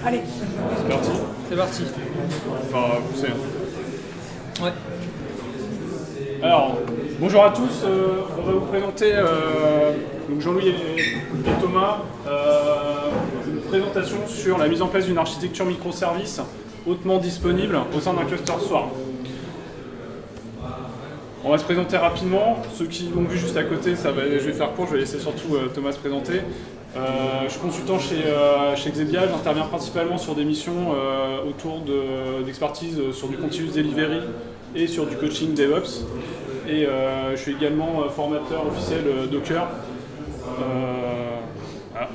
Allez, C'est parti. c'est parti. Enfin, poussez. Ouais. Alors, bonjour à tous. On va vous présenter, donc Jean-Louis et Thomas, une présentation sur la mise en place d'une architecture microservice hautement disponible au sein d'un cluster Swarm. On va se présenter rapidement. Ceux qui l'ont vu juste à côté, je vais faire court, je vais laisser surtout Thomas se présenter. Je suis consultant chez Xebia, j'interviens principalement sur des missions autour d'expertise sur du continuous delivery et sur du coaching DevOps. Et je suis également formateur officiel Docker. Voilà.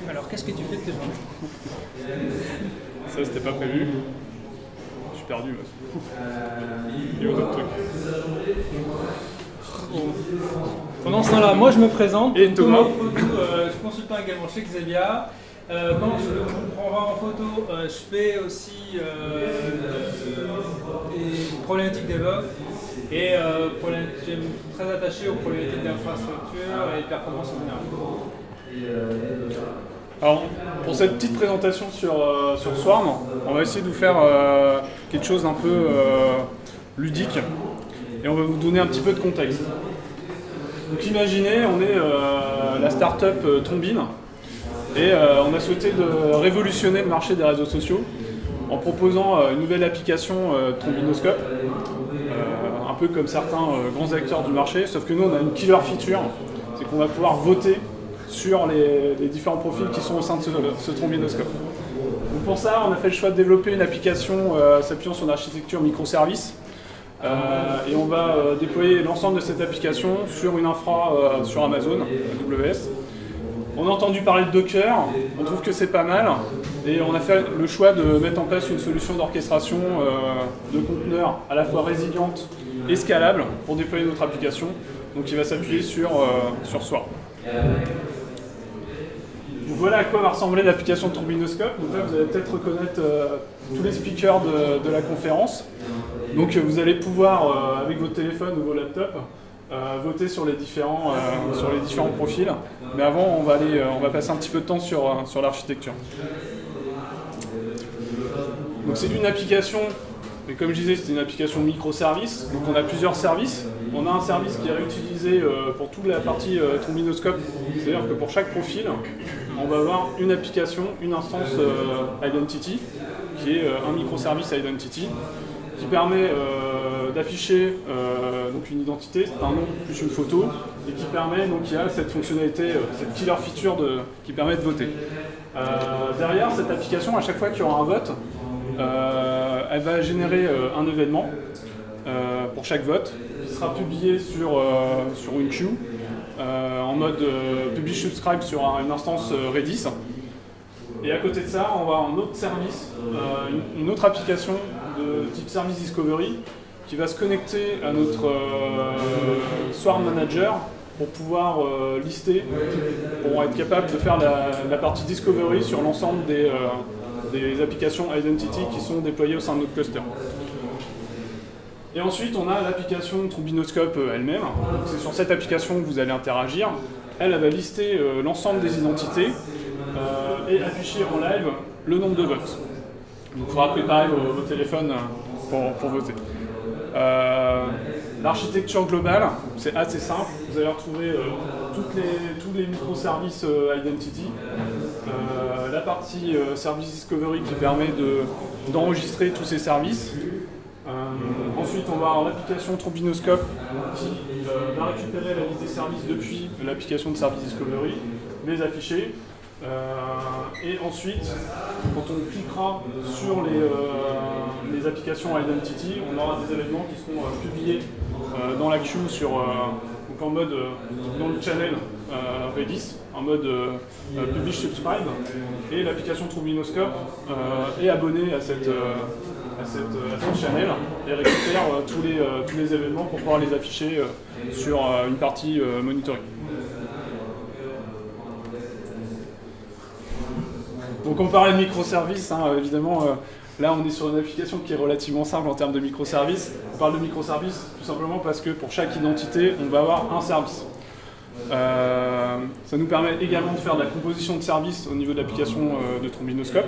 Alors, qu'est-ce que tu fais de tes mains? Ça, c'était pas prévu. Je suis perdu. Il y a d'autres trucs. Pendant ce temps-là, moi je me présente. Et Thomas. Je suis consultant également chez Xebia. Quand je me prends en photo, je fais aussi des problématiques DevOps et je suis très attaché aux problématiques d'infrastructure et de performance en général. Alors, pour cette petite présentation sur Swarm, on va essayer de vous faire quelque chose d'un peu ludique et on va vous donner un petit peu de contexte. Donc imaginez, on est la start-up Trombine et on a souhaité révolutionner le marché des réseaux sociaux en proposant une nouvelle application Trombinoscope, un peu comme certains grands acteurs du marché, sauf que nous on a une killer feature, c'est qu'on va pouvoir voter sur les différents profils qui sont au sein de ce Trombinoscope. Donc pour ça, on a fait le choix de développer une application s'appuyant sur une architecture microservice. Et on va déployer l'ensemble de cette application sur une infra sur Amazon, AWS. On a entendu parler de Docker, on trouve que c'est pas mal, et on a fait le choix de mettre en place une solution d'orchestration de conteneurs à la fois résiliente et scalable pour déployer notre application, donc qui va s'appuyer sur Swarm. Donc voilà à quoi va ressembler l'application de Trombinoscope. Donc là, vous allez peut-être reconnaître tous les speakers de la conférence. Donc vous allez pouvoir, avec vos téléphones ou vos laptops, voter sur les différents profils. Mais avant, on va passer un petit peu de temps sur l'architecture. Donc c'est une application, mais comme je disais, c'est une application microservice. Donc on a plusieurs services. On a un service qui est réutilisé pour toute la partie Trombinoscope. C'est-à-dire que pour chaque profil, on va avoir une application, une instance Identity, qui est un microservice Identity, qui permet d'afficher donc une identité, c'est un nom plus une photo, et qui permet, donc il y a cette fonctionnalité, cette killer feature qui permet de voter. Derrière cette application, à chaque fois qu'il y aura un vote, elle va générer un événement pour chaque vote, qui sera publié sur une queue, en mode publish subscribe sur une instance Redis. Et à côté de ça, on va avoir un autre service, une autre application de type Service Discovery qui va se connecter à notre Swarm Manager pour pouvoir lister, pour être capable de faire la partie Discovery sur l'ensemble des applications Identity qui sont déployées au sein de notre cluster. Et ensuite, on a l'application Trombinoscope elle-même. C'est sur cette application que vous allez interagir. Elle va lister l'ensemble des identités et afficher en live le nombre de votes. Donc il faudra préparer vos téléphones pour voter. L'architecture globale, c'est assez simple. Vous allez retrouver tous les microservices Identity. La partie Service Discovery qui permet d'enregistrer tous ces services. Ensuite, on va avoir l'application Trombinoscope qui va récupérer la liste des services depuis l'application de Service Discovery, les afficher. Et ensuite, quand on cliquera sur les applications Identity, on aura des événements qui seront publiés dans la queue donc en mode dans le channel Redis, en mode publish subscribe, et l'application Trombinoscope est abonnée à cette channel et récupère tous les événements pour pouvoir les afficher sur une partie monitoring. Donc on parlait de microservices, hein, évidemment, là on est sur une application qui est relativement simple en termes de microservices. On parle de microservices tout simplement parce que pour chaque identité, on va avoir un service. Ça nous permet également de faire de la composition de services au niveau de l'application de Trombinoscope.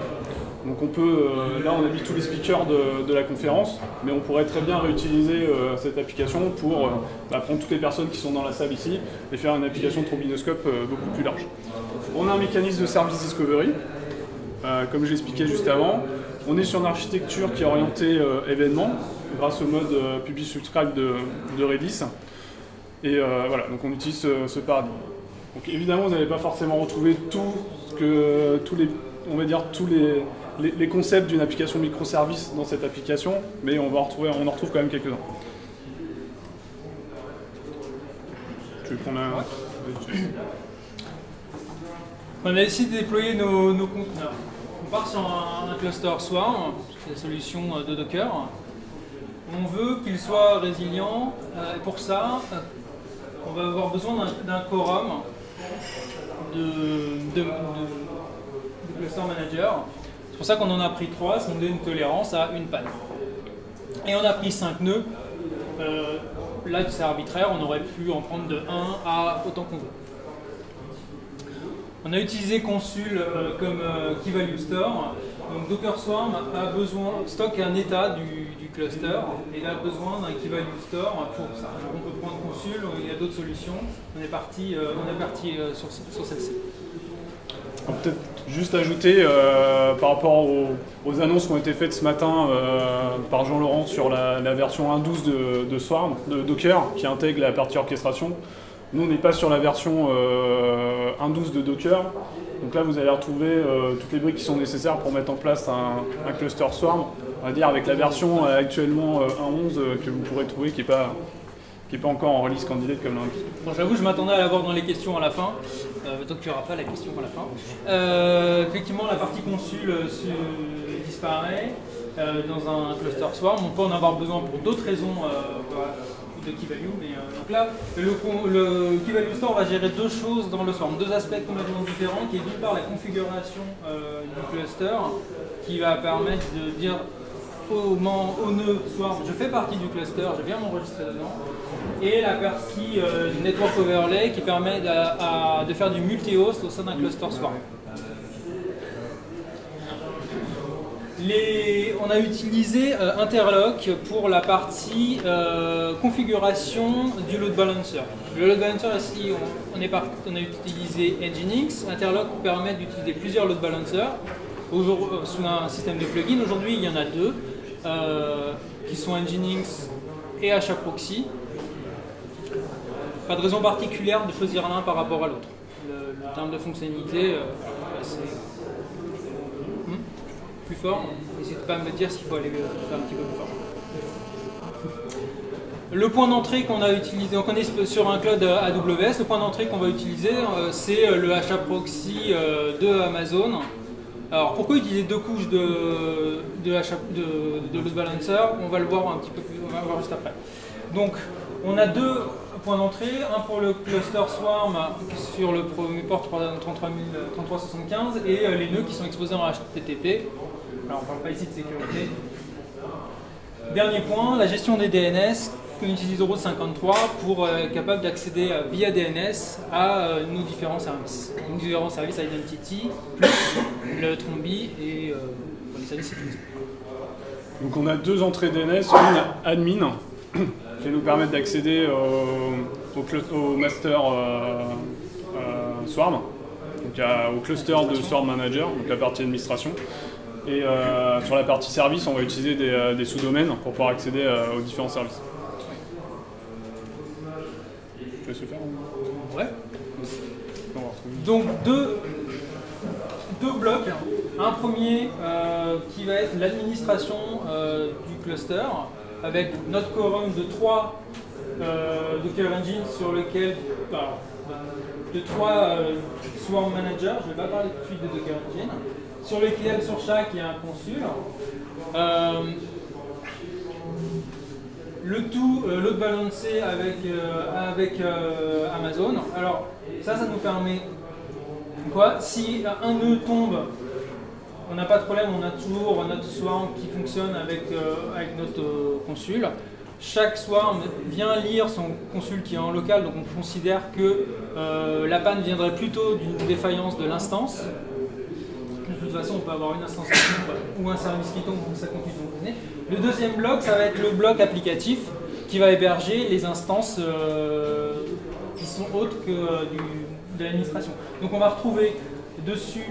Donc on peut, là on a mis tous les speakers de la conférence, mais on pourrait très bien réutiliser cette application pour prendre toutes les personnes qui sont dans la salle ici et faire une application de Trombinoscope beaucoup plus large. On a un mécanisme de service discovery, comme je l'expliquais juste avant. On est sur une architecture qui est orientée événement, grâce au mode publish-subscribe de Redis. Et voilà, donc on utilise ce paradigme. Donc évidemment, vous n'allez pas forcément retrouver tous les concepts d'une application microservice dans cette application, mais on en retrouve quand même quelques-uns. Tu veux prendre un... On a décidé de déployer nos conteneurs. On part sur un cluster Swarm, c'est la solution de Docker. On veut qu'il soit résilient, et pour ça, on va avoir besoin d'un quorum de cluster manager. C'est pour ça qu'on en a pris 3, ça nous donne une tolérance à une panne. Et on a pris 5 nœuds. Là, c'est arbitraire, on aurait pu en prendre de 1 à autant qu'on veut. On a utilisé Consul comme Key Value Store. Donc Docker Swarm stocke un état du cluster et il a besoin d'un Key Value Store pour ça. Alors on peut prendre Consul, il y a d'autres solutions. On est parti sur celle-ci. Peut-être juste ajouter par rapport aux annonces qui ont été faites ce matin par Jean-Laurent sur la version 1.12 de Swarm, de Docker, qui intègre la partie orchestration. Nous, on n'est pas sur la version 1.12 de Docker. Donc là, vous allez retrouver toutes les briques qui sont nécessaires pour mettre en place un cluster Swarm, on va dire avec la version actuellement 1.11 que vous pourrez trouver qui n'est pas encore en release candidate comme l'indique. Bon, j'avoue, je m'attendais à l'avoir dans les questions à la fin, donc il n'y aura pas la question à la fin. Effectivement, la partie consul disparaît dans un cluster Swarm. On peut en avoir besoin pour d'autres raisons de Key Value. Mais, donc là, le Key Value Store va gérer deux choses dans le Swarm, deux aspects complètement différents, qui est d'une part la configuration du cluster, qui va permettre de dire au nœud Swarm, je fais partie du cluster, je viens m'enregistrer dedans, et la partie Network Overlay qui permet de faire du multi-host au sein d'un cluster Swarm. On a utilisé Interlock pour la partie configuration du load balancer. Le load balancer ici, on a utilisé Nginx. Interlock permet d'utiliser plusieurs load balancers sous un système de plugins. Aujourd'hui, il y en a deux qui sont Nginx et HAProxy. Pas de raison particulière de choisir l'un par rapport à l'autre. Le terme de fonctionnalité, c'est plus fort. N'hésitez pas à me dire s'il faut aller faire un petit peu plus fort. Le point d'entrée qu'on a utilisé, donc on est sur un cloud AWS, le point d'entrée qu'on va utiliser, c'est le HAProxy de Amazon. Alors pourquoi utiliser deux couches de load balancer? On va le voir un petit peu plus, on va le voir juste après. Donc on a deux points d'entrée, un pour le cluster Swarm sur le premier port 3375 et les nœuds qui sont exposés en HTTP. Alors on ne parle pas ici de sécurité. Dernier point, la gestion des DNS qu'on utilise Route 53 pour être capable d'accéder via DNS à nos différents services. Nos différents services Identity, plus le Trombi et les services sécurisés. Donc on a deux entrées DNS, une admin qui nous permettent d'accéder au master Swarm, donc au cluster de Swarm Manager, donc la partie administration. Et sur la partie service, on va utiliser des sous-domaines pour pouvoir accéder aux différents services. Tu veux se faire? Ouais. Donc deux blocs. Un premier qui va être l'administration du cluster avec notre quorum de 3 Docker Engine sur lequel de 3 Swarm Manager, je ne vais pas parler tout de suite de Docker Engine, sur lequel sur chaque il y a un consul. Le tout load balancé avec Amazon. Alors ça nous permet quoi? Si un nœud tombe, on n'a pas de problème, on a toujours notre Swarm qui fonctionne avec notre consul. chaque swarm vient lire son consul qui est en local, donc on considère que la panne viendrait plutôt d'une défaillance de l'instance. De toute façon, on peut avoir une instance qui tombe ou un service qui tombe, donc ça continue de fonctionner. Le deuxième bloc, ça va être le bloc applicatif qui va héberger les instances qui sont autres que de l'administration. Donc on va retrouver dessus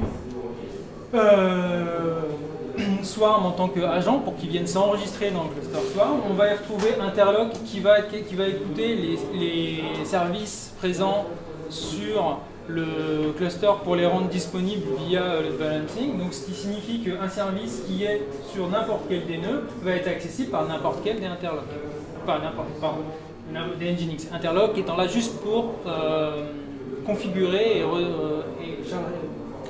Swarm en tant qu'agent pour qu'ils viennent s'enregistrer dans le cluster Swarm. On va y retrouver Interlock qui va écouter les services présents sur le cluster pour les rendre disponibles via le balancing. Donc ce qui signifie qu'un service qui est sur n'importe quel des nœuds va être accessible par n'importe quel des Interlock. Enfin, des Nginx. Interlock étant là juste pour configurer et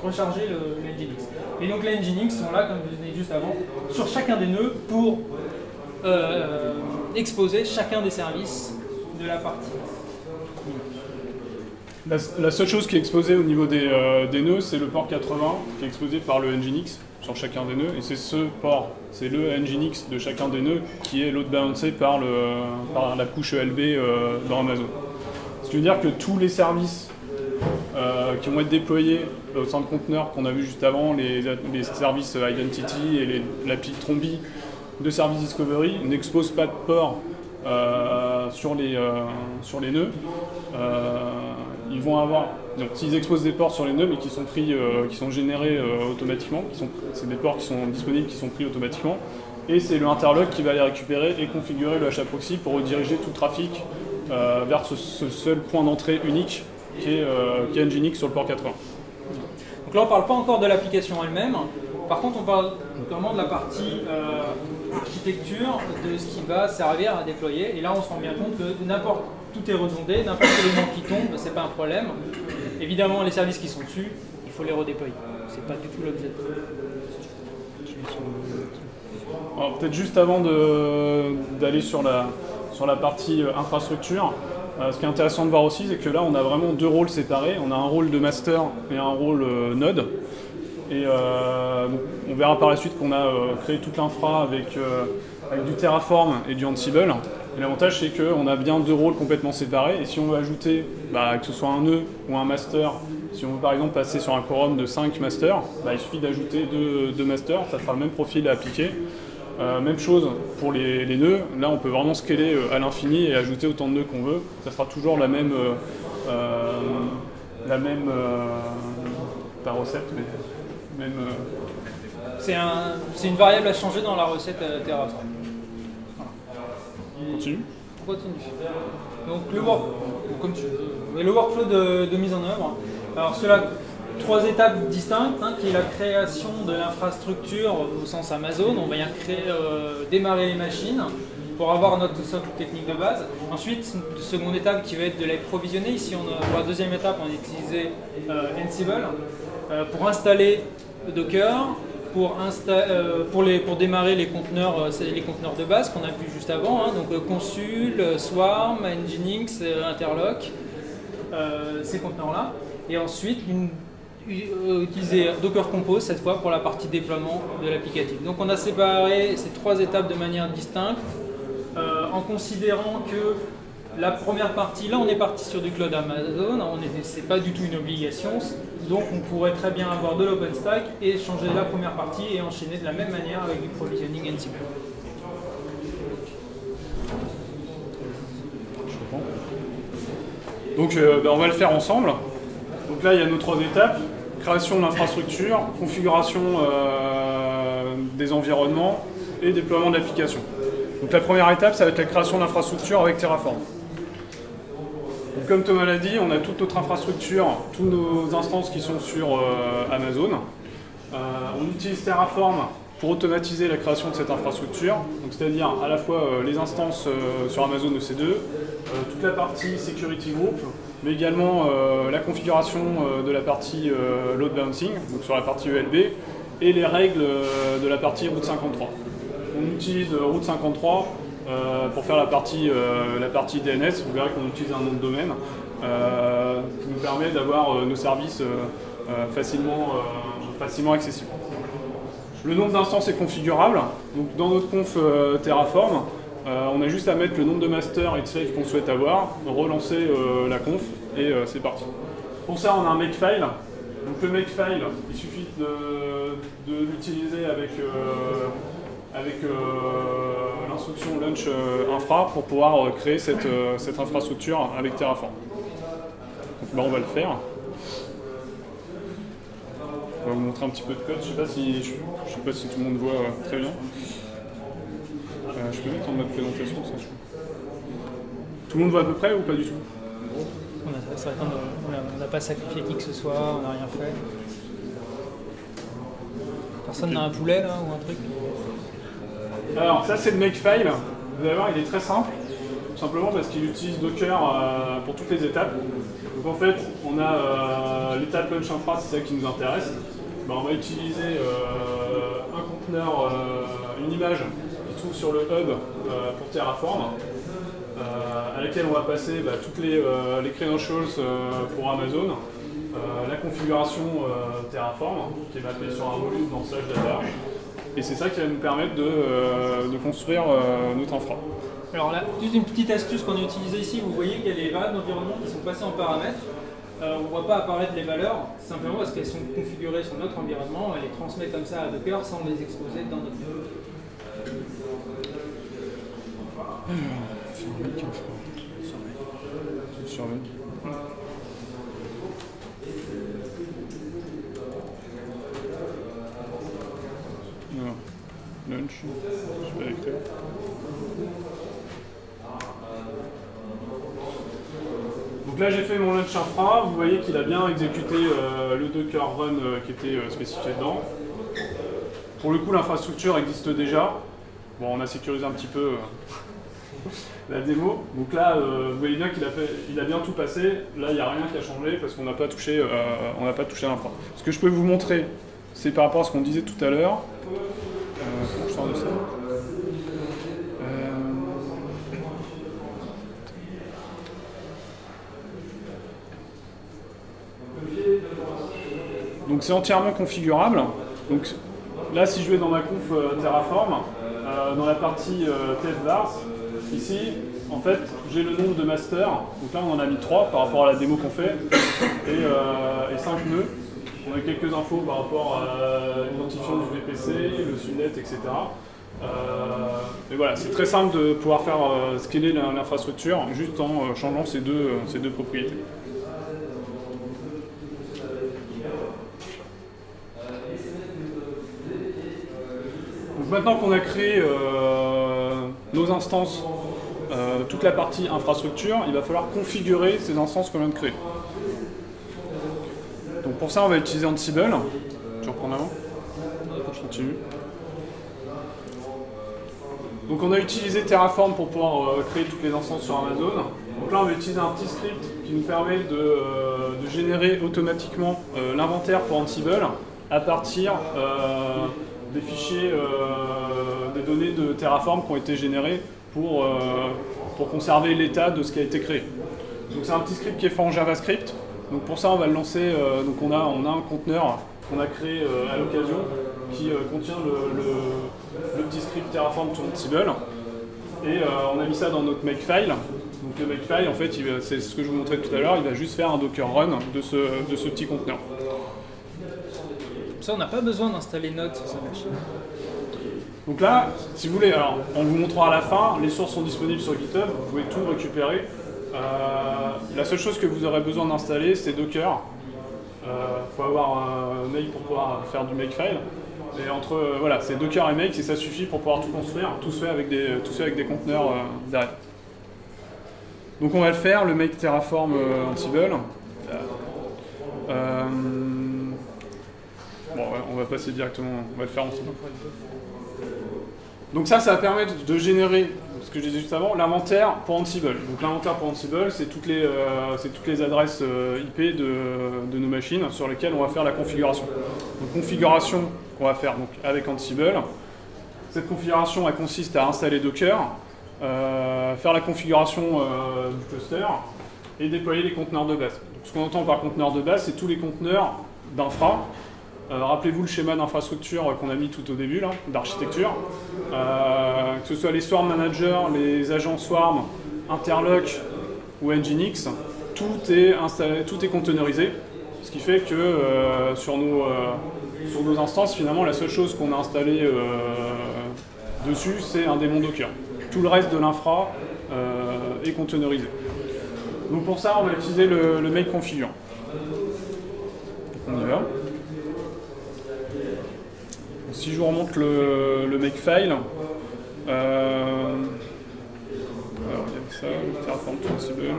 recharger le Nginx. Et donc les Nginx sont là, comme je vous disais juste avant, sur chacun des nœuds pour exposer chacun des services de la partie. La seule chose qui est exposée au niveau des nœuds, c'est le port 80 qui est exposé par le Nginx sur chacun des nœuds. Et c'est ce port, c'est le Nginx de chacun des nœuds qui est load balancé par la couche ELB dans Amazon. Ce qui veut dire que tous les services qui vont être déployés au sein de conteneurs qu'on a vu juste avant, les services Identity et l'API Trombi de Service Discovery n'exposent pas de port sur les nœuds. Ils vont avoir, donc s'ils exposent des ports sur les nœuds mais qui sont pris, qui sont générés automatiquement, c'est des ports qui sont disponibles, qui sont pris automatiquement, et c'est le interlock qui va les récupérer et configurer le HAProxy pour rediriger tout le trafic vers ce seul point d'entrée unique qui est Nginx sur le port 80. Donc là on ne parle pas encore de l'application elle-même, par contre on parle vraiment de la partie architecture, de ce qui va servir à déployer, et là on se rend bien compte que tout est redondé, n'importe quel élément qui tombe, c'est pas un problème. Évidemment les services qui sont dessus, il faut les redéployer, c'est pas du tout l'objet. Peut-être juste avant d'aller sur la partie infrastructure, ce qui est intéressant de voir aussi, c'est que là, on a vraiment deux rôles séparés. On a un rôle de master et un rôle node. Et donc, on verra par la suite qu'on a créé toute l'infra avec du Terraform et du Ansible. Et l'avantage, c'est qu'on a bien deux rôles complètement séparés. Et si on veut ajouter, que ce soit un nœud ou un master, si on veut par exemple passer sur un quorum de 5 masters, il suffit d'ajouter deux masters, ça fera le même profil à appliquer. Même chose pour les nœuds, là on peut vraiment scaler à l'infini et ajouter autant de nœuds qu'on veut. Ça sera toujours la même pas recette, mais même... C'est une variable à changer dans la recette Terraform. On continue. On continue. Donc le workflow de mise en œuvre. Alors cela, 3 étapes distinctes, qui est la création de l'infrastructure au sens Amazon. On va bien démarrer les machines pour avoir notre socle technique de base. Ensuite, une seconde étape qui va être de les provisionner. Ici, pour la deuxième étape, on a utilisé Ansible pour installer Docker, pour démarrer les conteneurs de base qu'on a vu juste avant, donc Consul, Swarm, Nginx, Interlock, ces conteneurs-là. Et ensuite, utiliser Docker Compose cette fois pour la partie déploiement de l'applicatif. Donc on a séparé ces 3 étapes de manière distincte en considérant que la première partie, là on est parti sur du cloud Amazon, c'est pas du tout une obligation, donc on pourrait très bien avoir de l'OpenStack et changer la première partie et enchaîner de la même manière avec du provisioning Ansible. Donc on va le faire ensemble. Donc là il y a nos 3 étapes. Création de l'infrastructure, configuration des environnements et déploiement de l'application. Donc la première étape, ça va être la création de l'infrastructure avec Terraform. Donc, comme Thomas l'a dit, on a toute notre infrastructure, tous nos instances qui sont sur Amazon. On utilise Terraform pour automatiser la création de cette infrastructure, c'est-à-dire à la fois les instances sur Amazon EC2, toute la partie Security Group, mais également la configuration de la partie Load Balancing, donc sur la partie ELB, et les règles de la partie Route 53. On utilise Route 53 pour faire la partie DNS. Vous verrez qu'on utilise un nom de domaine qui nous permet d'avoir nos services facilement accessibles. Le nombre d'instances est configurable. Donc dans notre conf Terraform, on a juste à mettre le nombre de masters et de slaves qu'on souhaite avoir, relancer la conf et c'est parti. Pour ça, on a un makefile. Donc le makefile, il suffit de l'utiliser avec l'instruction launch infra pour pouvoir créer cette infrastructure avec Terraform. Donc là, on va le faire. On va vous montrer un petit peu de code. Je sais pas si tout le monde voit très bien. Je peux mettre en mode présentation, ça. Tout le monde voit à peu près ou pas du tout? C'est vrai qu'on n'a pas sacrifié qui que ce soit, on n'a rien fait. Personne n'a un poulet là ou un truc? Alors ça c'est le makefile. Vous allez voir, il est très simple. Tout simplement parce qu'il utilise Docker pour toutes les étapes. Donc en fait, on a l'étape launch infra, c'est ça qui nous intéresse. Ben, on va utiliser un conteneur, une image qui se trouve sur le hub pour Terraform, à laquelle on va passer toutes les credentials pour Amazon, la configuration Terraform qui est mappée sur un volume dans /data. Et c'est ça qui va nous permettre de construire notre infra. Alors là, juste une petite astuce qu'on a utilisée ici, vous voyez qu'il y a les variables d'environnement qui sont passées en paramètres. On ne voit pas apparaître les valeurs, simplement parce qu'elles sont configurées sur notre environnement, et les transmet comme ça à Docker sans les exposer dans notre code. Lunch, je vais écrire. Donc là j'ai fait mon lunch infra, vous voyez qu'il a bien exécuté le Docker run qui était spécifié dedans. Pour le coup l'infrastructure existe déjà. Bon, on a sécurisé un petit peu la démo. Donc là vous voyez bien qu'il a bien tout passé. Là il n'y a rien qui a changé parce qu'on n'a pas touché l'infra. Ce que je peux vous montrer, c'est par rapport à ce qu'on disait tout à l'heure. Comment je sors de ça? Donc c'est entièrement configurable. Donc là, si je vais dans ma conf Terraform, dans la partie tfvars, ici, en fait, j'ai le nombre de masters. Donc là, on en a mis 3 par rapport à la démo qu'on fait, et 5 nœuds. On a quelques infos par rapport à l'identifiant du VPC, le subnet, etc. Et voilà, c'est très simple de pouvoir faire scaler l'infrastructure juste en changeant ces deux propriétés. Donc maintenant qu'on a créé nos instances, toute la partie infrastructure, il va falloir configurer ces instances qu'on vient de créer. Donc pour ça, on va utiliser Ansible. Tu reprends en avant? Je continue. Donc on a utilisé Terraform pour pouvoir créer toutes les instances sur Amazon. Donc là, on va utiliser un petit script qui nous permet de générer automatiquement l'inventaire pour Ansible à partir des fichiers, des données de Terraform qui ont été générées pour conserver l'état de ce qui a été créé. Donc c'est un petit script qui est fait en JavaScript. Donc pour ça, on va le lancer. Donc on a un conteneur qu'on a créé à l'occasion qui contient le petit script Terraform to Ansible. Et on a mis ça dans notre makefile. Donc le makefile, en fait, c'est ce que je vous montrais tout à l'heure, il va juste faire un Docker run de ce petit conteneur. Ça, on n'a pas besoin d'installer Node sur sa machine. Donc là, si vous voulez, alors on vous montrera à la fin, les sources sont disponibles sur GitHub, vous pouvez tout récupérer. La seule chose que vous aurez besoin d'installer, c'est Docker. Il faut avoir un make pour pouvoir faire du makefile. Et voilà, c'est Docker et make et ça suffit pour pouvoir tout construire. Tout se fait avec des conteneurs derrière. Donc on va le faire, le make Terraform Ansible. Bon, on va passer directement, on va le faire ensemble. Donc ça va permettre de générer, ce que je disais juste avant, l'inventaire pour Ansible. Donc l'inventaire pour Ansible, c'est toutes les adresses IP de nos machines sur lesquelles on va faire la configuration. Donc configuration qu'on va faire donc, avec Ansible. Cette configuration, elle consiste à installer Docker, faire la configuration du cluster et déployer les conteneurs de base. Donc, ce qu'on entend par conteneur de base, c'est tous les conteneurs d'infra Rappelez-vous le schéma d'infrastructure qu'on a mis tout au début, d'architecture. Que ce soit les Swarm Managers, les agents Swarm, Interlock ou Nginx, tout est installé, tout est containerisé. Ce qui fait que sur nos instances, finalement, la seule chose qu'on a installée dessus, c'est un démon Docker. Tout le reste de l'infra est containerisé. Donc pour ça, on va utiliser le make configure. Donc on y va. Si je vous remonte le makefile, alors il y avait ça, le Terraform Ansible.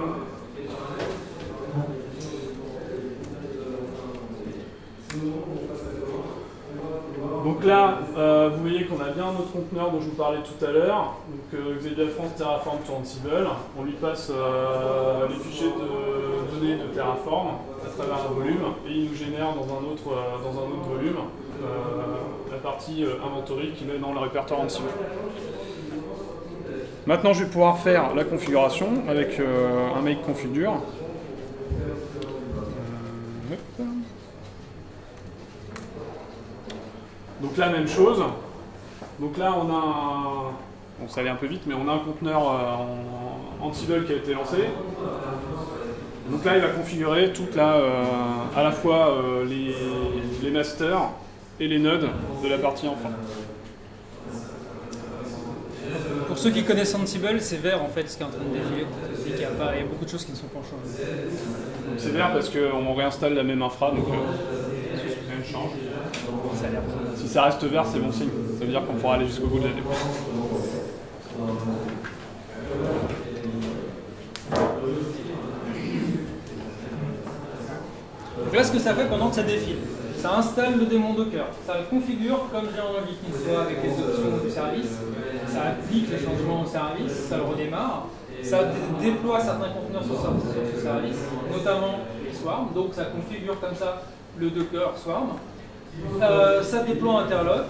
Donc là, vous voyez qu'on a bien notre conteneur dont je vous parlais tout à l'heure. Donc Xavier France Terraform to Ansible. On lui passe les fichiers de données de Terraform à travers un volume et il nous génère dans un autre volume la partie inventory qu'il met dans le répertoire Ansible. Maintenant, je vais pouvoir faire la configuration avec un make configure. Donc là, même chose. Donc là, on a un... Bon, ça allait un peu vite, mais on a un conteneur en Ansible qui a été lancé. Donc là, il va configurer toute à la fois les masters et les nodes de la partie infra. Pour ceux qui connaissent Ansible, c'est vert en fait ce qui est en train de défiler. C'est qu'il y a beaucoup de choses qui ne sont pas changées. C'est vert parce qu'on réinstalle la même infra, donc rien ne change. Si ça reste vert, c'est bon signe. Ça veut dire qu'on pourra aller jusqu'au bout de la démo. Donc là, ce que ça fait pendant que ça défile, ça installe le démon Docker, ça le configure comme j'ai envie qu'il soit avec les options du service, ça applique les changements au service, ça le redémarre, ça déploie certains conteneurs sur ce service, notamment les Swarm, donc ça configure comme ça le Docker Swarm. Ça déploie Interlock.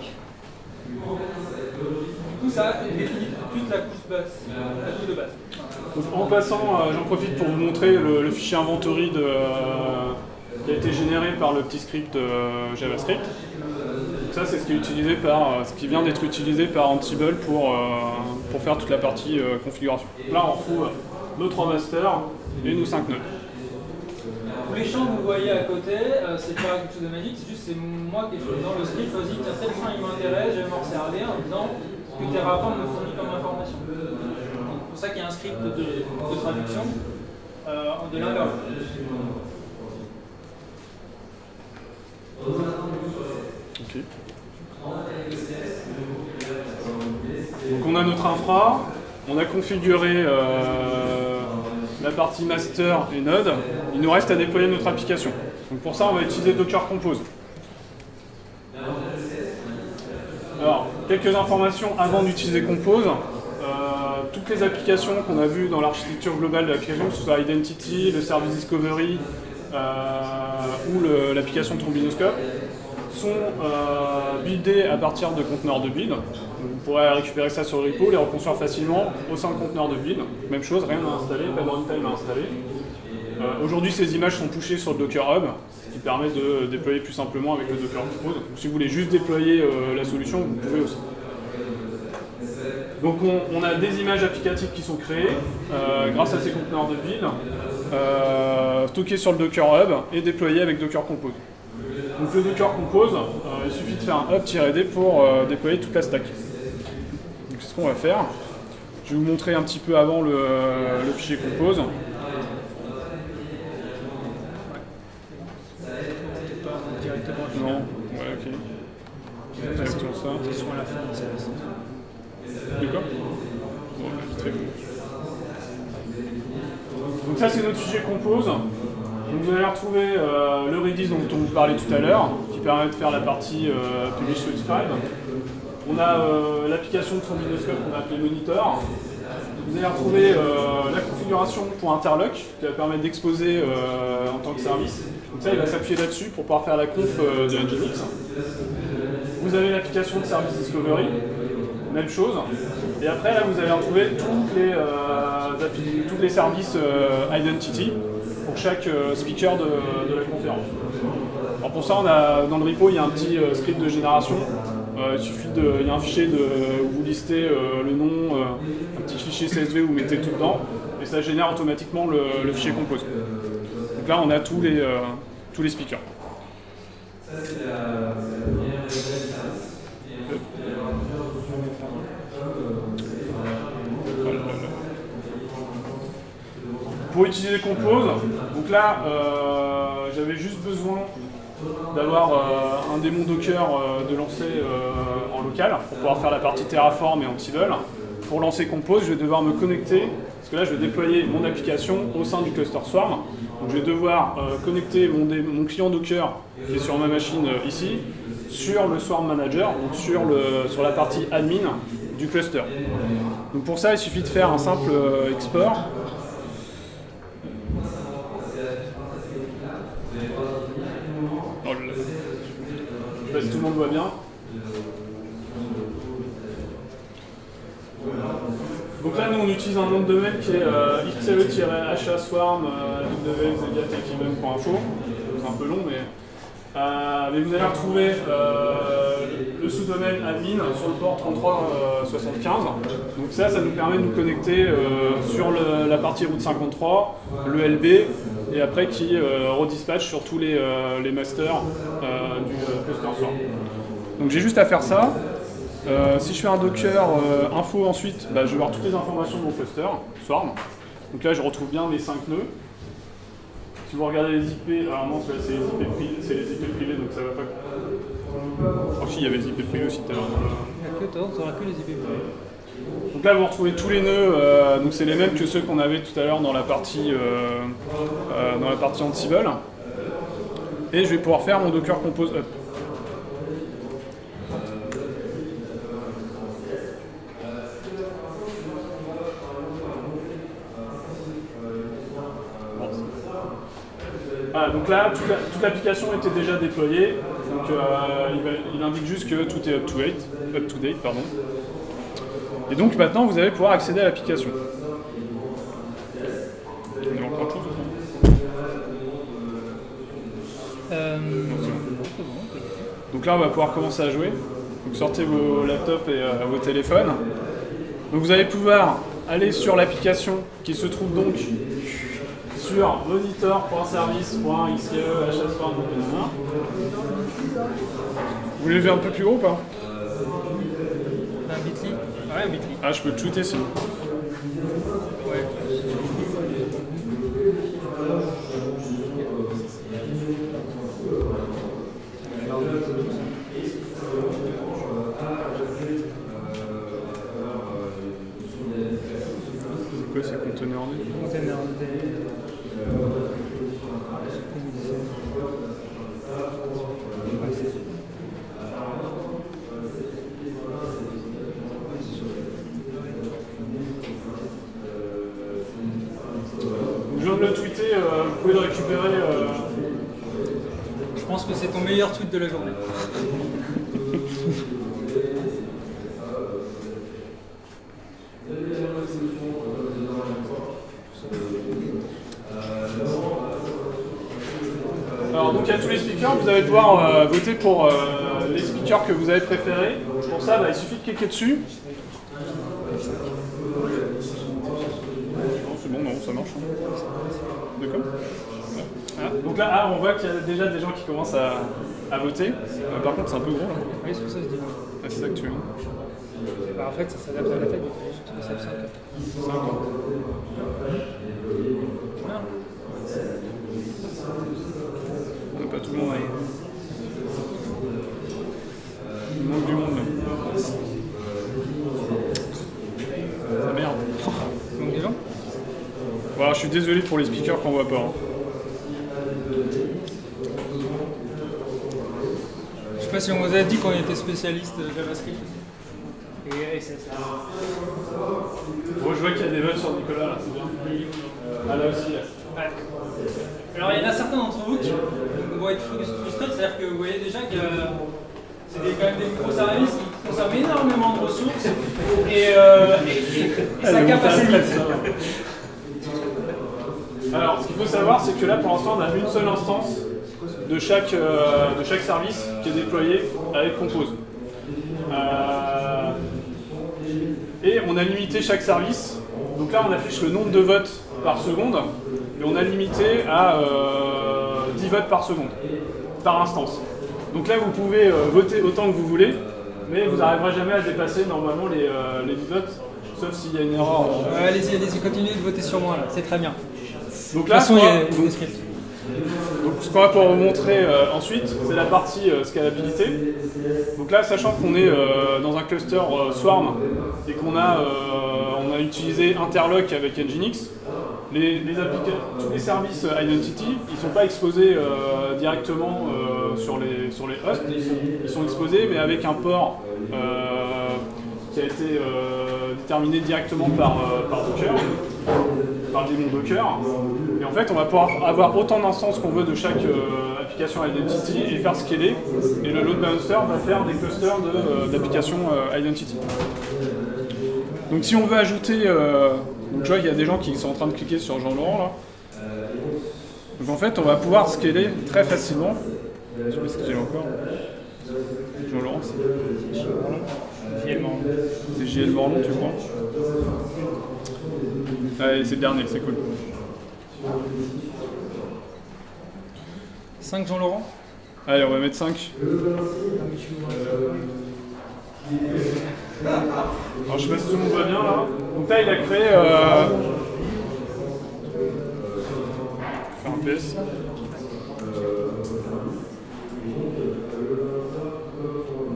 Du coup, ça définit tout de suite la couche de base. Donc, en passant, j'en profite pour vous montrer le fichier inventory qui a été généré par le petit script JavaScript. Donc ça, c'est ce qui vient d'être utilisé par Ansible pour faire toute la partie configuration. Là, on retrouve nos 3 masters et nos 5 nodes. Tous les champs que vous voyez à côté, c'est pas quelque chose de magique, c'est juste moi qui suis dans le script, choisi tiens, tel champ il m'intéresse, je vais m'en servir en disant ce que Terraform me fournit comme information. C'est pour ça qu'il y a un script de traduction de l'un vers l'autre. Ok. Donc on a notre infra, on a configuré la partie master et node, il nous reste à déployer notre application. Donc pour ça, on va utiliser Docker Compose. Alors, quelques informations avant d'utiliser Compose. Toutes les applications qu'on a vues dans l'architecture globale de l'application, que ce soit Identity, le Service Discovery ou l'application Trombinoscope, sont buildées à partir de conteneurs de build. Vous pourrez récupérer ça sur le repo, les reconstruire facilement au sein de conteneurs de build. Même chose, rien à installer, pas de runtime à installer. Aujourd'hui, ces images sont pushées sur le Docker Hub, ce qui permet de déployer plus simplement avec le Docker Compose. Donc, si vous voulez juste déployer la solution, vous pouvez aussi. Donc on a des images applicatives qui sont créées grâce à ces conteneurs de build, stockées sur le Docker Hub et déployées avec Docker Compose. Donc le Docker Compose, il suffit de faire un hub-d pour déployer toute la stack. Donc c'est ce qu'on va faire. Je vais vous montrer un petit peu avant le fichier Compose. Non, ouais, ok. Directement ça. D'accord. Bon, très bien. Donc ça c'est notre fichier Compose. Donc vous allez retrouver le Redis dont on vous parlait tout à l'heure, qui permet de faire la partie Publish Subscribe. On a l'application de Trombinoscope qu'on a appelée Monitor. Vous allez retrouver la configuration pour Interlock, qui va permettre d'exposer en tant que service. Donc ça, il va s'appuyer là-dessus pour pouvoir faire la conf de Nginx. Vous avez l'application de Service Discovery, même chose. Et après, là, vous allez retrouver tous les services Identity pour chaque speaker de la conférence. Alors pour ça, dans le repo, il y a un petit script de génération. Il y a un fichier où vous listez le nom, un petit fichier CSV où vous mettez tout dedans, et ça génère automatiquement le fichier compose. Donc là, on a tous les speakers. Pour utiliser Compose, donc là, j'avais juste besoin d'avoir un démon Docker de lancer en local pour pouvoir faire la partie Terraform et Ansible. Pour lancer Compose, je vais devoir me connecter, parce que là, je vais déployer mon application au sein du cluster Swarm. Donc, je vais devoir connecter mon client Docker qui est sur ma machine ici, sur le Swarm Manager, donc sur la partie admin du cluster. Donc pour ça, il suffit de faire un simple export. Je sais pas si tout le monde voit bien. Donc là, nous, on utilise un nom de domaine qui est xle-ha-swarm www.zediatech-event.info. C'est un peu long, mais vous allez retrouver le sous-domaine admin sur le port 3375. Donc ça nous permet de nous connecter sur la partie route 53, le LB, et après qui redispatche sur tous les masters du cluster Swarm. Donc j'ai juste à faire ça. Si je fais un Docker info ensuite, je vais voir toutes les informations de mon cluster Swarm. Donc là je retrouve bien les 5 nœuds. Si vous regardez les IP, alors non, c'est les IP privés, donc ça va pas. Oh si, il y avait les IP privés aussi tout à l'heure. T'auras que les IP privés. Donc là vous retrouvez tous les nœuds, donc c'est les mêmes que ceux qu'on avait tout à l'heure dans la partie Ansible. Et je vais pouvoir faire mon Docker Compose Up. Voilà, donc là, toute l'application était déjà déployée. Donc il indique juste que tout est up to date. Et donc maintenant, vous allez pouvoir accéder à l'application. Il y a encore autre chose. Donc là, on va pouvoir commencer à jouer. Donc sortez vos laptops et vos téléphones. Donc vous allez pouvoir aller sur l'application qui se trouve donc sur monitor.service.xle-ha-swarm. Vous voulez lever un peu plus haut ou pas? Un Bitly? Ouais, un Bitly. Ah, je peux le tweeter sinon. Ouais. C'est quoi ces conteneurs nus? Je viens de le tweeter, vous pouvez le récupérer. Je pense que c'est ton meilleur tweet de la journée. Alors donc il y a tous les speakers, vous allez pouvoir voter pour les speakers que vous avez préférés. Pour ça, il suffit de cliquer dessus. C'est bon, non, ça marche. D'accord. Donc là, on voit qu'il y a déjà des gens qui commencent à voter. Par contre, c'est un peu gros là. Oui, c'est pour ça que je dis. C'est ça que tu veux. En fait, ça s'adapte à la taille des flèches. Ça fait 5. On n'a pas tout le monde. Il manque du monde là. Ça merde. Il manque des gens? Voilà, je suis désolé pour les speakers qu'on voit pas. Je sais pas si on vous a dit qu'on était spécialiste JavaScript. Et c'est ça. Bon, je vois qu'il y a des votes sur Nicolas là, c'est bien. Ah là aussi, là. Ouais. Alors il y en a certains d'entre vous qui vont être frustrés, c'est-à-dire que vous voyez déjà que c'est quand même des microservices qui consomment énormément de ressources et ça cape assez vite. Alors, ce qu'il faut savoir, c'est que là, pour l'instant, on a une seule instance de chaque service qui est déployé avec Compose. Et on a limité chaque service. Donc là, on affiche le nombre de votes par seconde, et on a limité à 10 votes par seconde, par instance. Donc là, vous pouvez voter autant que vous voulez, mais vous n'arriverez jamais à dépasser normalement les 10 votes, sauf s'il y a une erreur. Allez-y, continuez de voter sur moi, là, c'est très bien. Donc là, de toute façon, il y a des scripts. Donc ce qu'on va pouvoir vous montrer ensuite, c'est la partie scalabilité. Donc là, sachant qu'on est dans un cluster Swarm et qu'on on a utilisé Interlock avec Nginx, tous les services Identity, ils ne sont pas exposés directement sur les hosts, ils sont exposés mais avec un port qui a été déterminé directement par Docker, par le démon Docker. Et en fait, on va pouvoir avoir autant d'instances qu'on veut de chaque application Identity et faire scaler. Et le load balancer va faire des clusters d'applications Identity. Donc si on veut ajouter... donc je vois qu'il y a des gens qui sont en train de cliquer sur Jean-Laurent là. Donc en fait, on va pouvoir scaler très facilement. Je sais pas ce que j'ai encore. Jean-Laurent, c'est JL Morlon. C'est JL Morlon, tu crois? Allez, c'est le dernier, c'est cool. 5 Jean-Laurent. Allez, on va mettre 5. Alors, je sais pas si tout le monde va bien là. Donc là, il a créé... faire un PS.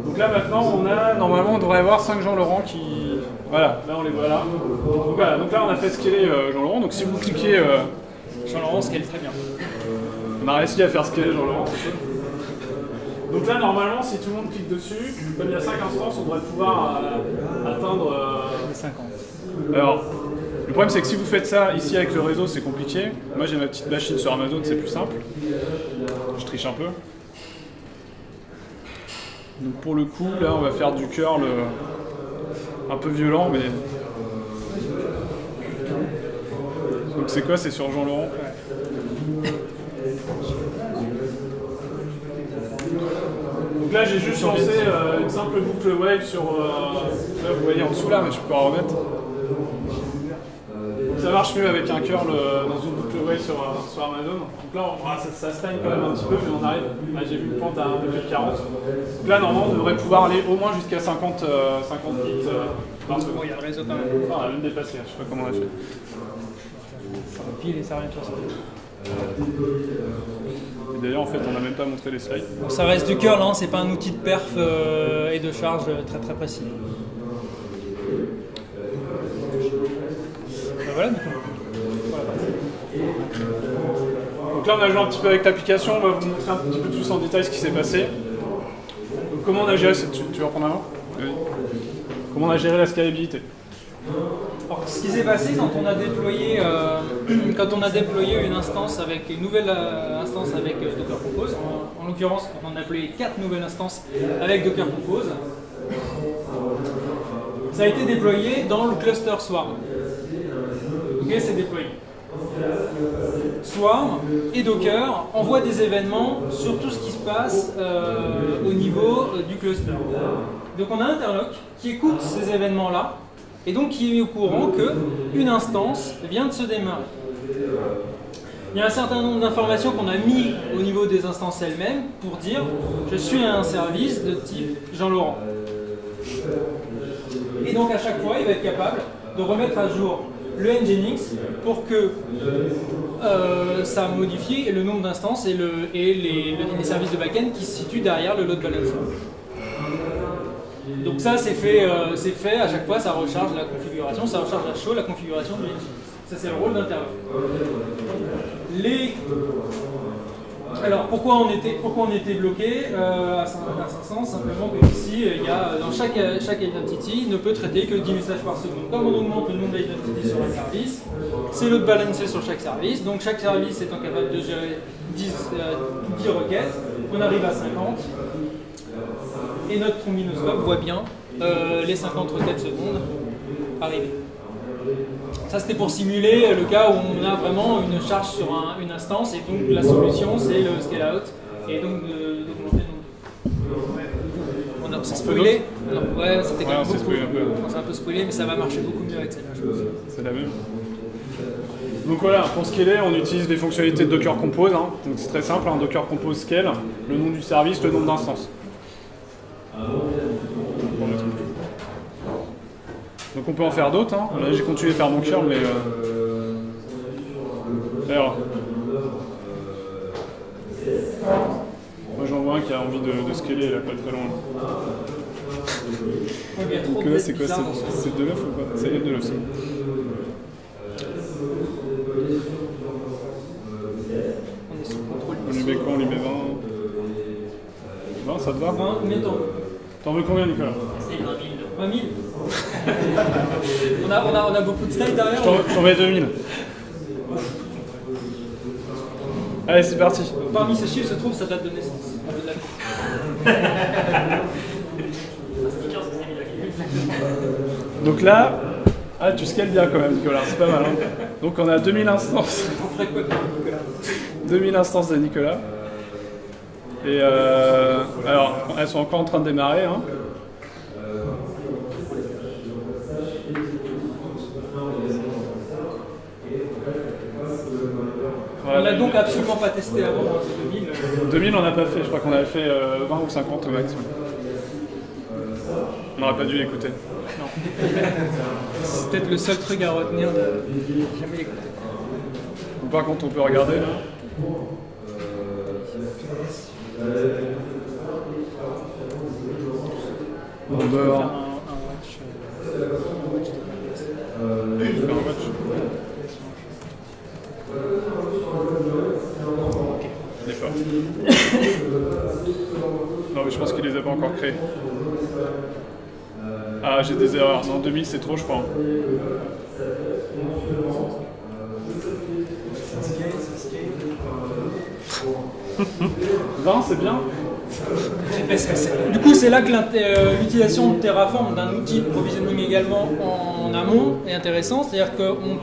Donc là, maintenant, normalement, on devrait avoir 5 Jean-Laurent qui... Voilà, là, on les voit là. Donc voilà, donc là, on a fait scaler Jean-Laurent. Donc si vous cliquez... Jean-Laurent scale très bien. On a réussi à faire scaler Jean-Laurent. Donc là, normalement, si tout le monde clique dessus, comme il y a 5 instances, on devrait pouvoir atteindre... les 50. Alors, le problème, c'est que si vous faites ça ici avec le réseau, c'est compliqué. Moi, j'ai ma petite machine sur Amazon, c'est plus simple. Je triche un peu. Donc pour le coup, là, on va faire du curl un peu violent, mais... Donc c'est quoi? C'est sur Jean-Laurent. Donc là, j'ai juste lancé une simple boucle wave sur... là, vous voyez en dessous là, mais je peux pas remettre. Donc ça marche mieux avec un curl dans une boucle wave sur Amazon. Donc là, ça stagne quand même un petit peu, mais on arrive. Là, j'ai vu une pente à 1,40. Donc là, normalement, on devrait pouvoir aller au moins jusqu'à 50 bits par seconde. Bon, il y a le réseau quand même. Ah, on a même dépassé, je sais pas comment on a fait. Pile et ça rien de tout ça. Et d'ailleurs, en fait, on n'a même pas montré les slides. Bon, ça reste du curl, hein, c'est pas un outil de perf et de charge très très précis. Ben voilà, du coup. Donc là, on a joué un petit peu avec l'application. On va vous montrer un petit peu plus en détail ce qui s'est passé. Donc, comment on a géré cette... Tu veux reprendre avant? Oui. Comment on a géré la scalabilité? Alors, ce qui s'est passé quand on a déployé, une instance avec une nouvelle instance avec Docker Compose, en l'occurrence quand on a déployé 4 nouvelles instances avec Docker Compose, ça a été déployé dans le cluster Swarm. Ok, c'est déployé. Swarm et Docker envoient des événements sur tout ce qui se passe au niveau du cluster. Donc on a Interlock qui écoute ces événements-là et donc qui est au courant qu'une instance vient de se démarrer. Il y a un certain nombre d'informations qu'on a mis au niveau des instances elles-mêmes pour dire je suis un service de type Jean-Laurent. Et donc à chaque fois, il va être capable de remettre à jour le Nginx pour que ça modifie le nombre d'instances et les services de backend qui se situent derrière le load balancer. Donc ça c'est fait à chaque fois, ça recharge la configuration, ça recharge à chaud la configuration du Nginx. Ça c'est le rôle d'Interlock. Alors pourquoi on était bloqué à 500? Simplement que ici, il y a, dans chaque identity ne peut traiter que 10 messages par seconde. Comme on augmente le nombre d'identities sur un service, c'est load balancer sur chaque service. Donc chaque service étant capable de gérer 10 requêtes, on arrive à 50. Et notre trombinoscope voit bien les 50 requêtes secondes arriver. Ça c'était pour simuler le cas où on a vraiment une charge sur une instance et donc la solution c'est le scale out et donc d'augmenter le nombre. On a spoilé. Ouais, c'était quand même beaucoup. C'est un peu spoilé, mais ça va marcher beaucoup mieux avec celle-là, je pense. C'est la même. Donc voilà, pour scaler, on utilise les fonctionnalités de Docker Compose. Hein. Donc c'est très simple, hein. Docker Compose scale, le nom du service, le nombre d'instances. Donc on peut en faire d'autres. Hein. Là j'ai continué de faire mon curl, mais... Alors... Moi j'en vois un qui a envie de scaler, là, pas très loin. Donc là c'est quoi? C'est de l'œuf ou pas? C'est de l'œuf, c'est bon. On lui met quoi? On lui met 20. 20, ça te va? 20, mais t'en veux combien, Nicolas? C'est 20 000. 20 000 on a beaucoup de slides derrière. J'en mets 2000. Allez, c'est parti. Parmi ces chiffres se trouve sa date de naissance. Donc là, tu scales bien quand même, Nicolas, c'est pas mal. Hein. Donc on a 2000 instances. 2000 instances de Nicolas. Et alors, elles sont encore en train de démarrer. Hein. On l'a donc absolument pas testé avant, 2000. 2000 on n'a pas fait, je crois qu'on avait fait 20 ou 50 au maximum. On n'aurait pas dû l'écouter. Non. C'est peut-être le seul truc à retenir de jamais l'écouter. Par contre on peut regarder là. On dort. Un watch. Il est fort. Non mais je pense qu'il les a pas encore créés. Ah j'ai des erreurs. Non 2000 c'est trop je crois. 20 c'est bien. Du coup, c'est là que l'utilisation de Terraform d'un outil de provisioning également en amont est intéressant. C'est-à-dire qu'on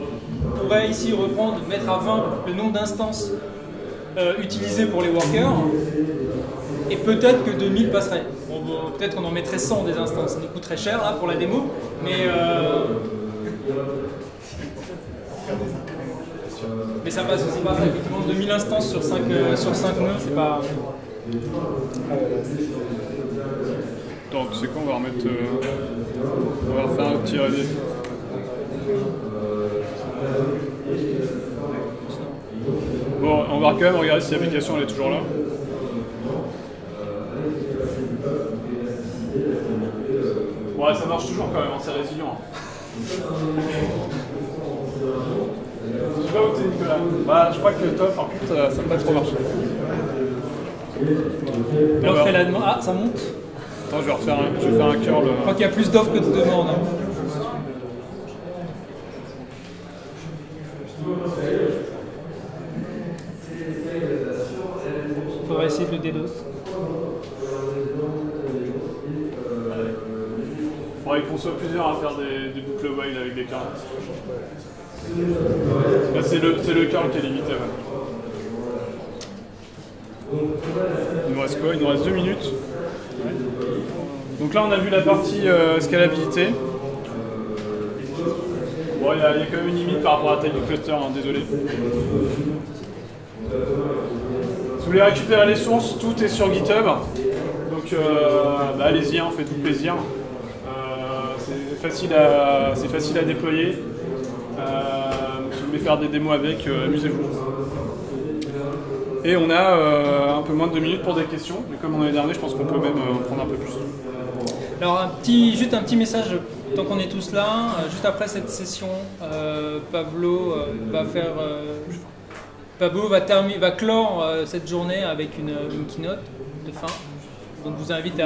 pourrait ici reprendre, mettre à 20 le nombre d'instances utilisées pour les workers, et peut-être que 2000 passerait. Bon, peut-être qu'on en mettrait 100 des instances, ça nous coûterait cher là pour la démo, mais ça passe aussi pas. Effectivement, 2000 instances sur 5 nœuds, c'est pas... Donc, tu sais quoi, on va remettre... on va refaire un petit relais. Bon, on va quand même regarder si l'application elle est toujours là. Ouais, ça marche toujours quand même, c'est résilient. Je sais pas où t'es, Nicolas. Bah, je crois que top, par contre, ça n'a pas trop marché. On refait la demande. Ah, ça monte. Attends, je vais faire un curl. Je crois qu'il y a plus d'offres que de demandes. Il faudrait essayer de le DDoS. Il faudrait qu'on soit plusieurs à faire des boucles while avec des curls. Là, c'est le curl qui est limité. Ouais. Il nous reste quoi? Il nous reste 2 minutes. Donc là, on a vu la partie scalabilité. Bon, il y a quand même une limite par rapport à la taille du cluster, hein, désolé. Si vous voulez récupérer les sources, tout est sur GitHub. Donc allez-y, hein, faites-vous plaisir. C'est facile à déployer. Si vous voulez faire des démos avec, amusez-vous. Et on a un peu moins de 2 minutes pour des questions, mais comme on avait dernier, je pense qu'on peut même en prendre un peu plus. Alors juste un petit message, tant qu'on est tous là, juste après cette session, Pablo va clore cette journée avec une keynote de fin. Donc je vous invite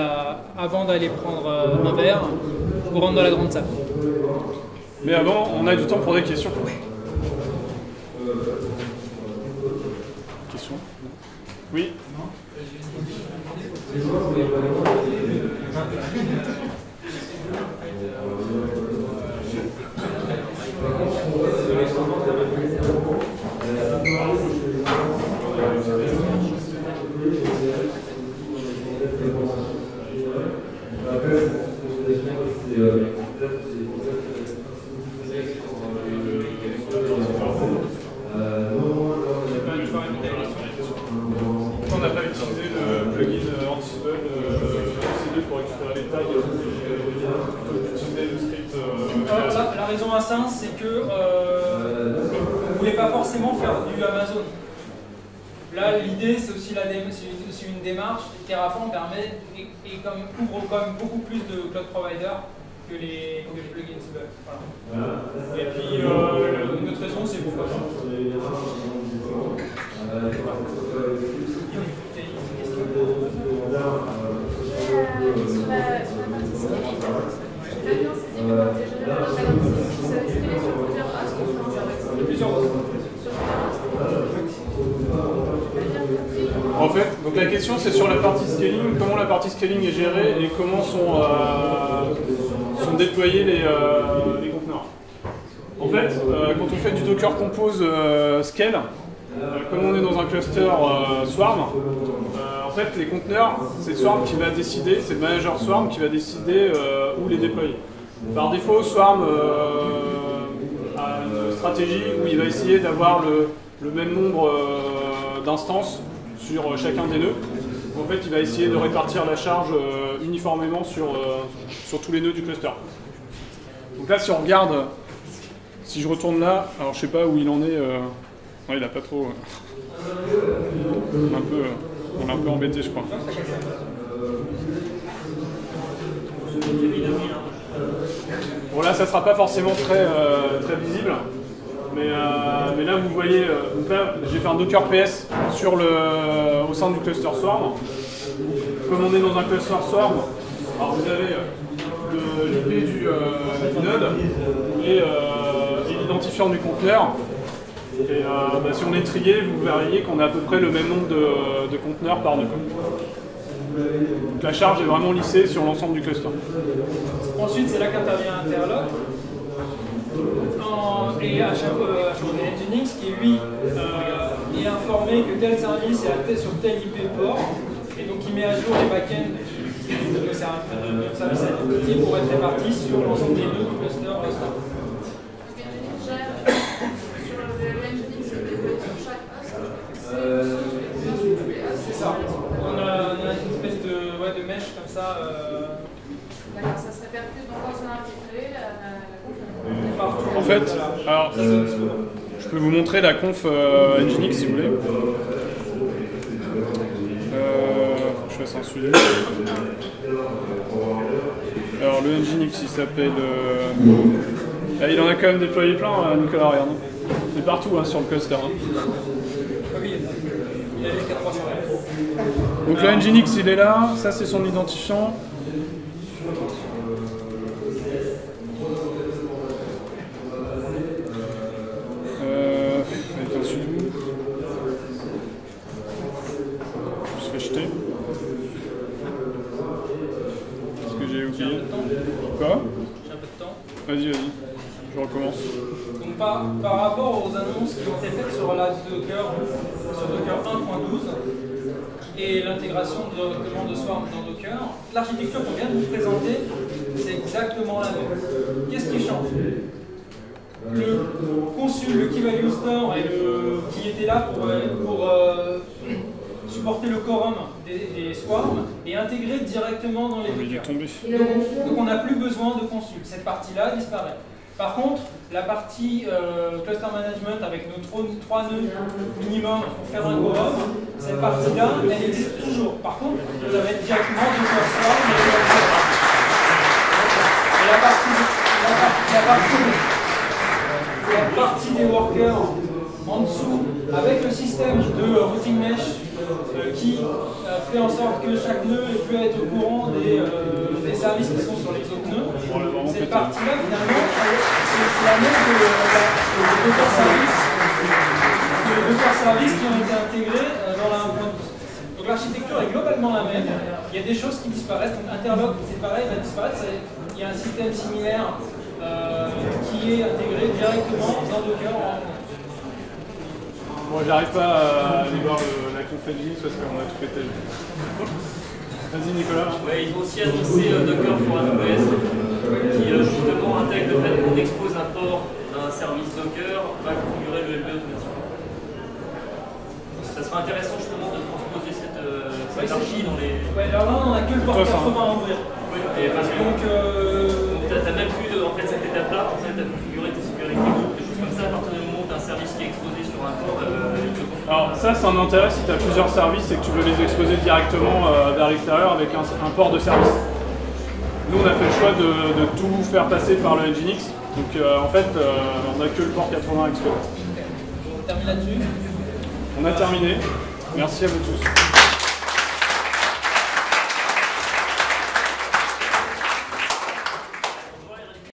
avant d'aller prendre un verre, vous rendre dans la grande salle. Mais avant, on a du temps pour des questions. Ouais. Questions? Oui. On n'a pas utilisé le plugin Ansible CD pour récupérer les tags utiliser le script. La raison à ça, c'est que vous ne voulez pas forcément faire du Amazon. Là, l'idée, c'est aussi, une démarche. Terraform permet et couvre quand même beaucoup plus de cloud providers que les plugins. Voilà. Et puis, une autre raison, c'est pourquoi ça. En fait, donc la question c'est sur la partie scaling, comment la partie scaling est gérée et comment sont déployés les conteneurs. En fait, quand on fait du Docker Compose Scale, comme on est dans un cluster Swarm, en fait les conteneurs, c'est Swarm qui va décider, c'est le manager Swarm qui va décider où les déployer. Par défaut, Swarm a une stratégie où il va essayer d'avoir le même nombre d'instances sur chacun des nœuds. En fait, il va essayer de répartir la charge uniformément sur tous les nœuds du cluster. Donc là, si on regarde, si je retourne là, alors je sais pas où il en est, ouais, il a pas trop... on l'a un peu embêté, je crois. Bon là, ça sera pas forcément très visible. Mais là, vous voyez, j'ai fait un Docker PS au sein du cluster Swarm. Comme on est dans un cluster Swarm, alors vous avez l'IP du node et l'identifiant du conteneur. Et si on est trié, vous verriez qu'on a à peu près le même nombre de conteneurs par nœud. Donc la charge est vraiment lissée sur l'ensemble du cluster. Ensuite, c'est là qu'intervient Interlock. Et Nginx qui lui est informé que tel service est sur tel IP port et donc il met à jour les backends de service identity pour être répartis sur l'ensemble des nœuds du cluster Swarm. C'est ça. On a une espèce de mesh comme ça. D'accord, ça se répercute donc quand on a intégré la conf. En fait, alors, je peux vous montrer la conf Nginx si vous voulez. Faut que je fasse un suivi. Alors le Nginx il s'appelle... il en a quand même déployé plein, Nicolas, regarde. C'est partout sur le cluster. Il a jusqu'à 300. Donc le Nginx il est là, ça c'est son identifiant. Avec un sudo. Je se fait jeter. Qu'est-ce que j'ai oublié? Quoi? J'ai un peu de temps. Vas-y, je recommence. Donc par rapport aux annonces qui ont été faites sur Docker 1.12 et l'intégration directement de Swarm dans Docker, l'architecture qu'on vient de vous présenter, c'est exactement la même. Qu'est-ce qui change? Le consul, le key value store qui était là pour supporter le quorum des Swarm est intégré directement dans les Docker. Donc on n'a plus besoin de consul. Cette partie-là disparaît. Par contre, la partie cluster management avec nos 3 nœuds minimum pour faire un quorum, cette partie-là, elle existe toujours. Par contre, ça va être directement de Docker Swarm et la partie des workers en dessous, avec le système de routing mesh qui fait en sorte que chaque nœud peut être au courant des services qui sont sur les autres nœuds. Cette partie-là, finalement, c'est la même que les Docker services qui ont été intégrés dans la 1.12. Donc l'architecture est globalement la même. Il y a des choses qui disparaissent. Donc Interlock, c'est pareil, va disparaître. Il y a un système similaire qui est intégré directement dans Docker. Bon, j'arrive pas à aller voir la conf Nginx parce qu'on a tout pété. Vas-y Nicolas. Ouais, ils ont aussi annoncé Docker for AWS qui justement intègre le fait qu'on expose un port d'un service Docker va configurer le LB automatiquement. Ça sera intéressant justement de transposer cette archi dans les... Ouais, alors là on a que le port 80 à ouvrir. Oui, et parce que donc t'as même plus en fait, cette étape-là, en fait, t'as configuré tes sécurités groupes, des choses comme ça, à partir du moment où t'as un service qui est exposé sur un port, il te configure. Alors ça c'est un intérêt si tu as plusieurs services et que tu veux les exposer directement vers l'extérieur avec un port de service. Nous on a fait le choix de tout faire passer par le Nginx, donc en fait on n'a que le port 80 exposé. On termine là-dessus. On a terminé, merci à vous tous.